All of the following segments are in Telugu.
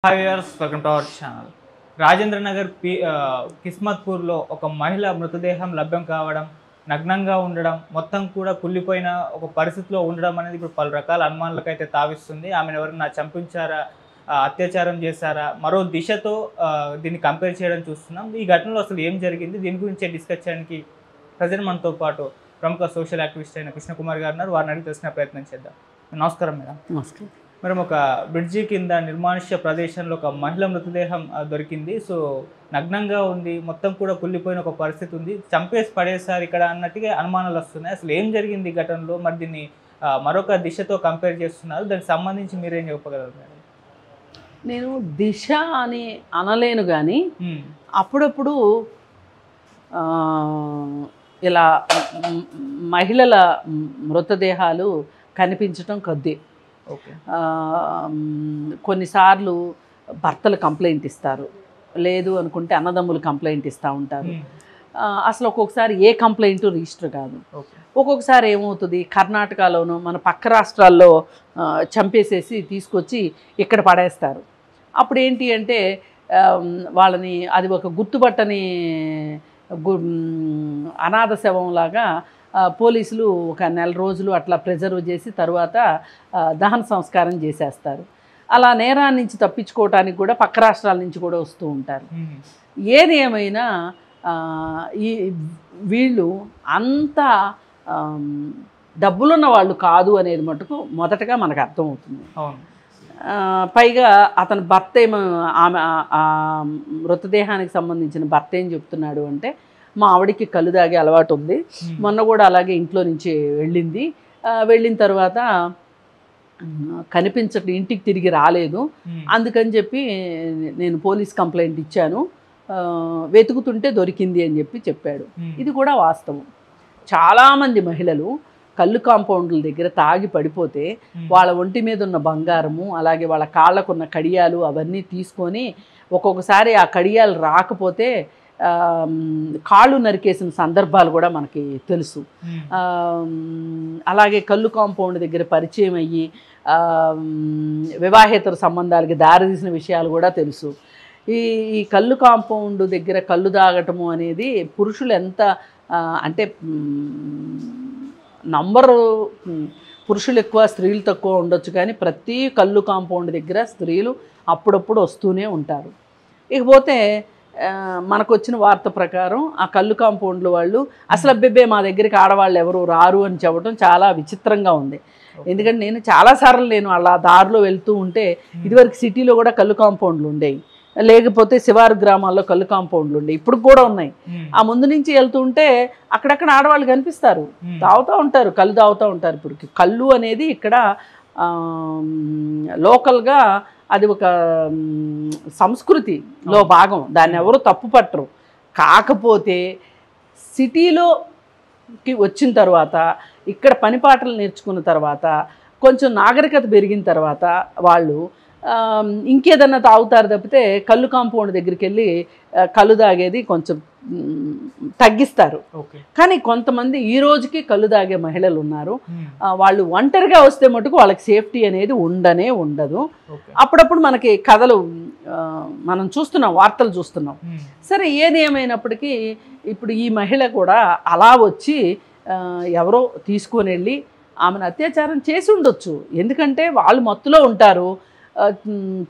Hi viewers, welcome to our channel. Rajendra Nagar కిస్మత్పూర్లో ఒక మహిళ మృతదేహం లభ్యం కావడం, నగ్నంగా ఉండడం, మొత్తం కూడా కుళ్ళిపోయిన ఒక పరిస్థితిలో ఉండడం అనేది ఇప్పుడు పలు రకాల అనుమానాలకైతే తావిస్తుంది. ఆమెను ఎవరైనా చంపించారా, అత్యాచారం చేశారా, మరో దిశతో దీన్ని కంపేర్ చేయడం చూస్తున్నాం. ఈ ఘటనలో అసలు ఏం జరిగింది, దీని గురించే డిస్కస్ చేయడానికి ప్రజెంట్ మనతో పాటు ప్రముఖ సోషల్ యాక్టివిస్ట్ అయిన కృష్ణకుమార్ గారు ఉన్నారు. వారిని అడిగి తెలిసిన ప్రయత్నం చేద్దాం. నమస్కారం మేడం. నమస్కారం. మేడం, ఒక బ్రిడ్జి కింద నిర్మానుష్య ప్రదేశంలో ఒక మహిళ మృతదేహం దొరికింది. సో నగ్నంగా ఉంది, మొత్తం కూడా కుళ్ళిపోయిన ఒక పరిస్థితి ఉంది, చంపేసి పడేసారు ఇక్కడ అన్నట్టుగా అనుమానాలు వస్తున్నాయి. అసలు ఏం జరిగింది ఘటనలో, మరి దీన్ని మరొక దిశతో కంపేర్ చేస్తున్నారు, దానికి సంబంధించి మీరేం చెప్పగలరు మేడం? నేను దిశ అని అనలేను కానీ అప్పుడప్పుడు ఇలా మహిళల మృతదేహాలు కనిపించటం కొద్ది. ఓకే. కొన్నిసార్లు భర్తలు కంప్లైంట్ ఇస్తారు, లేదు అనుకుంటే అన్నదమ్ములు కంప్లైంట్ ఇస్తూ ఉంటారు. అసలు ఒక్కొక్కసారి ఏ కంప్లైంట్ రిజిస్టర్ కాదు. ఒక్కొక్కసారి ఏమవుతుంది, కర్ణాటకలోనూ మన పక్క రాష్ట్రాల్లో చంపేసేసి తీసుకొచ్చి ఇక్కడ పడేస్తారు. అప్పుడు ఏంటి అంటే వాళ్ళని అది ఒక గుర్తుపట్టని అనాథ శవంలాగా పోలీసులు ఒక నెల రోజులు అట్లా ప్రిజర్వ్ చేసి తర్వాత దహన సంస్కారం చేసేస్తారు. అలా నేరాన్ని నుంచి తప్పించుకోవటానికి కూడా పక్క రాష్ట్రాల నుంచి కూడా వస్తూ ఉంటారు. ఏది ఏమైనా ఈ వీళ్ళు అంత డబ్బులున్న వాళ్ళు కాదు అనేది మటుకు మొదటగా మనకు అర్థమవుతుంది. పైగా అతని భర్త ఏమో ఆమె మృతదేహానికి సంబంధించిన భర్త ఏం చెప్తున్నాడు అంటే, మా ఆవిడికి కళ్ళు తాగే అలవాటు ఉంది, మొన్న కూడా అలాగే ఇంట్లో నుంచి వెళ్ళిన తర్వాత ఇంటికి తిరిగి రాలేదు, అందుకని చెప్పి నేను పోలీస్ కంప్లైంట్ ఇచ్చాను, వెతుకుతుంటే దొరికింది అని చెప్పాడు. ఇది కూడా వాస్తవం. చాలామంది మహిళలు కళ్ళు కాంపౌండ్ల దగ్గర తాగి పడిపోతే వాళ్ళ ఒంటి మీద ఉన్న బంగారము, అలాగే వాళ్ళ కాళ్ళకున్న కడియాలు అవన్నీ తీసుకొని ఒక్కొక్కసారి ఆ కడియాలు రాకపోతే కాళ్ళు నరికేసిన సందర్భాలు కూడా మనకి తెలుసు. అలాగే కళ్ళు కాంపౌండ్ దగ్గర పరిచయం అయ్యి వివాహేతర సంబంధాలకి దారితీసిన విషయాలు కూడా తెలుసు. ఈ కళ్ళు కాంపౌండ్ దగ్గర కళ్ళు తాగటము అనేది పురుషులు ఎంత అంటే నంబరు పురుషులు ఎక్కువ స్త్రీలు తక్కువ ఉండొచ్చు, కానీ ప్రతి కళ్ళు కాంపౌండ్ దగ్గర స్త్రీలు అప్పుడప్పుడు వస్తూనే ఉంటారు. ఇకపోతే మనకు వచ్చిన వార్త ప్రకారం ఆ కళ్ళు కాంపౌండ్లు వాళ్ళు అసలు అబ్బెబ్బే మా దగ్గరికి ఆడవాళ్ళు ఎవరు రారు అని చెప్పడం చాలా విచిత్రంగా ఉంది. ఎందుకంటే నేను చాలాసార్లు అలా దారిలో వెళ్తూ ఉంటే, ఇదివరకు సిటీలో కూడా కళ్ళు కాంపౌండ్లు ఉండేవి, లేకపోతే శివారు గ్రామాల్లో కళ్ళు కాంపౌండ్లు ఉండేవి, ఇప్పుడు కూడా ఉన్నాయి. ఆ ముందు నుంచి వెళ్తూ ఉంటే అక్కడక్కడ ఆడవాళ్ళు కనిపిస్తారు, తాగుతూ ఉంటారు, కళ్ళు తాగుతూ ఉంటారు. ఇప్పుడు కళ్ళు అనేది ఇక్కడ లోకల్గా అది ఒక సంస్కృతిలో భాగం, దాన్ని ఎవరు తప్పు పట్టరు. కాకపోతే సిటీలోకి వచ్చిన తర్వాత, ఇక్కడ పనిపాటలు నేర్చుకున్న తర్వాత, కొంచెం నాగరికత పెరిగిన తర్వాత వాళ్ళు ఇంకేదన్నా తాగుతారు తప్పితే కళ్ళు కాంపౌండ్ దగ్గరికి వెళ్ళి కళ్ళు తాగేది కొంచెం తగ్గిస్తారు. కానీ కొంతమంది ఈ రోజుకి కళ్ళు తాగే మహిళలు ఉన్నారు. వాళ్ళు ఒంటరిగా వస్తే మటుకు వాళ్ళకి సేఫ్టీ అనేది ఉండదు. అప్పుడప్పుడు మనకి కథలు మనం చూస్తున్నాం, వార్తలు చూస్తున్నాం. సరే, ఏది ఏమైనప్పటికీ ఇప్పుడు ఈ మహిళ కూడా అలా వచ్చి ఎవరో తీసుకొని వెళ్ళి ఆమెను అత్యాచారం చేసి ఉండొచ్చు. ఎందుకంటే వాళ్ళు మత్తులో ఉంటారు,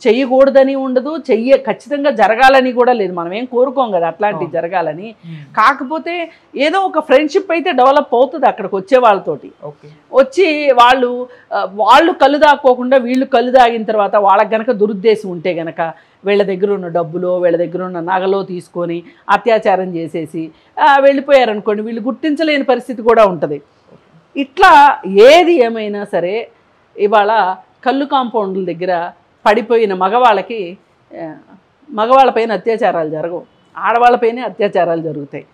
చెయ్యకూడదని ఉండదు, ఖచ్చితంగా జరగాలని కూడా లేదు. మనం ఏం కోరుకోం కదా అట్లాంటివి జరగాలని. కాకపోతే ఏదో ఒక ఫ్రెండ్షిప్ అయితే డెవలప్ అవుతుంది అక్కడికి వచ్చే వాళ్ళతోటి. వచ్చి వాళ్ళు కళ్ళు దాక్కోకుండా వీళ్ళు కళ్ళు దాగిన తర్వాత వాళ్ళకి గనక దురుద్దేశం ఉంటే గనక వీళ్ళ దగ్గర ఉన్న డబ్బులో వీళ్ళ దగ్గర ఉన్న నగలో తీసుకొని అత్యాచారం చేసేసి వెళ్ళిపోయారనుకోండి, వీళ్ళు గుర్తించలేని పరిస్థితి కూడా ఉంటుంది. ఇట్లా ఏది ఏమైనా సరే ఇవాళ కళ్ళు కాంపౌండ్ల దగ్గర పడిపోయిన మగవాళ్ళపైన అత్యాచారాలు జరగవు, ఆడవాళ్ళపైనే అత్యాచారాలు జరుగుతాయి.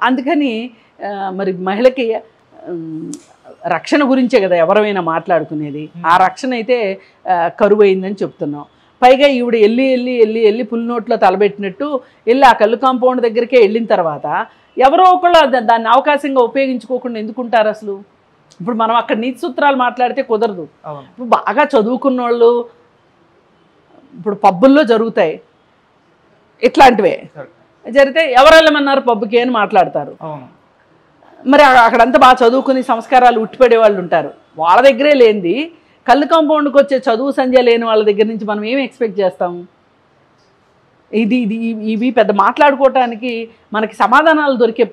అందుకని మరి మహిళకి రక్షణ గురించే కదా ఎవరైనా మాట్లాడుకునేది. ఆ రక్షణ అయితే కరువైందని చెప్తున్నాం. పైగా ఈవిడ వెళ్ళి పులినోట్లో తలబెట్టినట్టు వెళ్ళి ఆ కళ్ళు కాంపౌండ్ దగ్గరికే వెళ్ళిన తర్వాత ఎవరో ఒకళ్ళు దాన్ని అవకాశంగా ఉపయోగించుకోకుండా ఎందుకుంటారు అసలు? ఇప్పుడు మనం అక్కడ నీతి సూత్రాలు మాట్లాడితే కుదరదు. ఇప్పుడు బాగా చదువుకున్న వాళ్ళు ఇప్పుడు పబ్బుల్లో జరుగుతాయి ఇట్లాంటివే జరిగితే ఎవరు వెళ్ళమన్నారు పబ్బుకి అని మాట్లాడతారు. అవును. మరి అక్కడంతా బాగా చదువుకుని సంస్కారాలు ఉట్టిపడే వాళ్ళు ఉంటారు. వాళ్ళ దగ్గరే లేనిది కళ్ళు కాంపౌండ్కి వచ్చే చదువు సంధ్య లేని వాళ్ళ దగ్గర నుంచి మనం ఏమి ఎక్స్పెక్ట్ చేస్తాము? ఇవి పెద్ద మాట్లాడుకోవటానికి మనకి సమాధానాలు దొరికే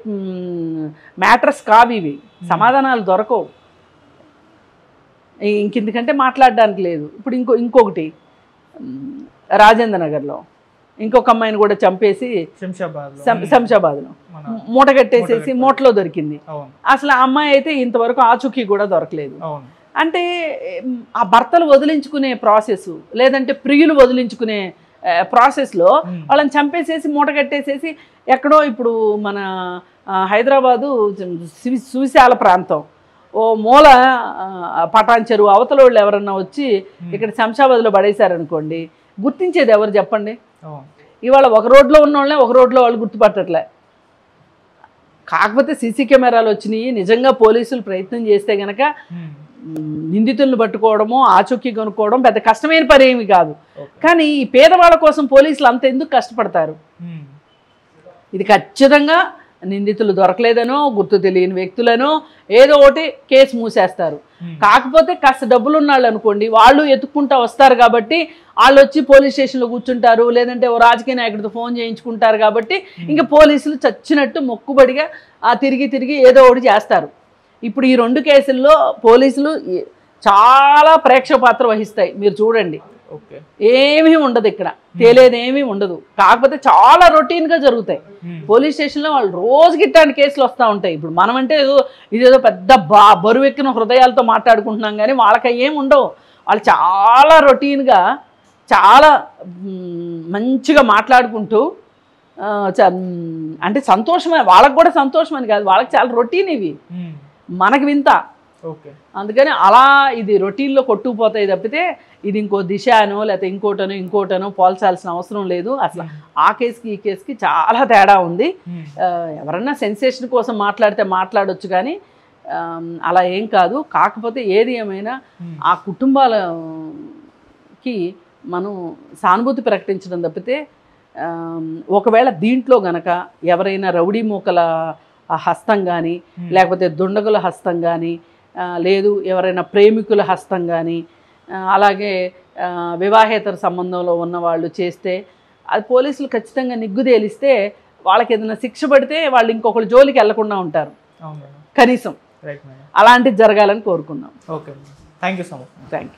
మ్యాటర్స్ కావు ఇవి. సమాధానాలు దొరకవు, ఇంకెందుకంటే మాట్లాడడానికి లేదు. ఇప్పుడు ఇంకొకటి రాజేంద్ర నగర్లో ఇంకొక అమ్మాయిని కూడా చంపేసి శంషాబాద్లో మూట కట్టేసేసి మూటలో దొరికింది. అసలు ఆ అమ్మాయి అయితే ఇంతవరకు ఆచూకీ కూడా దొరకలేదు. అంటే ఆ భర్తలు వదిలించుకునే ప్రాసెస్ లేదంటే ప్రియులు వదిలించుకునే ప్రాసెస్లో వాళ్ళని చంపేసేసి మూట కట్టేసేసి ఎక్కడో ఇప్పుడు మన హైదరాబాదు సువిశాల ప్రాంతం ఓ మూల పటాన్ చెరువు అవతల వాళ్ళు ఎవరన్నా వచ్చి ఇక్కడ శంషాబాద్లో పడేశారనుకోండి, గుర్తించేది ఎవరు చెప్పండి? ఇవాళ ఒక రోడ్లో ఉన్న వాళ్ళనే ఒక రోడ్లో వాళ్ళు గుర్తుపట్టట్లే. కాకపోతే సీసీ కెమెరాలు వచ్చినాయి, నిజంగా పోలీసులు ప్రయత్నం చేస్తే గనక నిందితులను పట్టుకోవడము ఆచూకీ కొనుక్కోవడం పెద్ద కష్టమైన పని ఏమి కాదు. కానీ ఈ పేదవాళ్ళ కోసం పోలీసులు అంత ఎందుకు కష్టపడతారు? ఇది ఖచ్చితంగా నిందితులు దొరకలేదనో గుర్తు తెలియని వ్యక్తులనో ఏదో ఒకటి కేసు మూసేస్తారు. కాకపోతే కాస్త డబ్బులు ఉన్నాళ్ళు అనుకోండి, వాళ్ళు ఎత్తుక్కుంటా వస్తారు కాబట్టి వాళ్ళు వచ్చి పోలీస్ స్టేషన్లో కూర్చుంటారు, లేదంటే ఓ రాజకీయ నాయకుడితో ఫోన్ చేయించుకుంటారు కాబట్టి ఇంకా పోలీసులు చచ్చినట్టు మొక్కుబడిగా తిరిగి ఏదో ఒకటి చేస్తారు. ఇప్పుడు ఈ 2 కేసుల్లో పోలీసులు చాలా ప్రేక్షక పాత్ర వహిస్తాయి. మీరు చూడండి, ఏమీ ఉండదు, ఇక్కడ తేలేదేమీ ఉండదు. కాకపోతే చాలా రొటీన్గా జరుగుతాయి పోలీస్ స్టేషన్లో. వాళ్ళు రోజుకి ఇట్లాంటి కేసులు వస్తూ ఉంటాయి. ఇప్పుడు మనం అంటే ఇదేదో పెద్ద బరువెక్కిన హృదయాలతో మాట్లాడుకుంటున్నాం, కానీ వాళ్ళకి ఏమి ఉండవు. వాళ్ళు చాలా రొటీన్గా చాలా మంచిగా మాట్లాడుకుంటూ అంటే సంతోషమే, వాళ్ళకు కూడా సంతోషం అని కాదు, వాళ్ళకి చాలా రొటీన్ ఇవి, మనకి వింత. అందుకని అలా ఇది రొటీన్లో కొట్టుకుపోతాయి తప్పితే ఇది ఇంకో దిశనో లేకపోతే ఇంకోటనో పోల్చాల్సిన అవసరం లేదు. అసలు ఆ కేసుకి ఈ కేసుకి చాలా తేడా ఉంది. ఎవరన్నా సెన్సేషన్ కోసం మాట్లాడితే మాట్లాడొచ్చు, కానీ అలా ఏం కాదు. కాకపోతే ఏది ఏమైనా ఆ కుటుంబాలకి మనం సానుభూతి ప్రకటించడం తప్పితే ఒకవేళ దీంట్లో గనక ఎవరైనా రౌడీ మూకల హస్తం కానీ లేకపోతే దుండగుల హస్తం కానీ లేదు ఎవరైనా ప్రేమికుల హస్తం కానీ అలాగే వివాహేతర సంబంధంలో ఉన్న వాళ్ళు చేస్తే అది పోలీసులు ఖచ్చితంగా నిగ్గు తేలిస్తే వాళ్ళకి ఏదైనా శిక్ష పడితే వాళ్ళు ఇంకొకరు జోలికి వెళ్లకుండా ఉంటారు కనీసం. అలాంటిది జరగాలని కోరుకున్నాం. Okay, thank you so much. Thank you.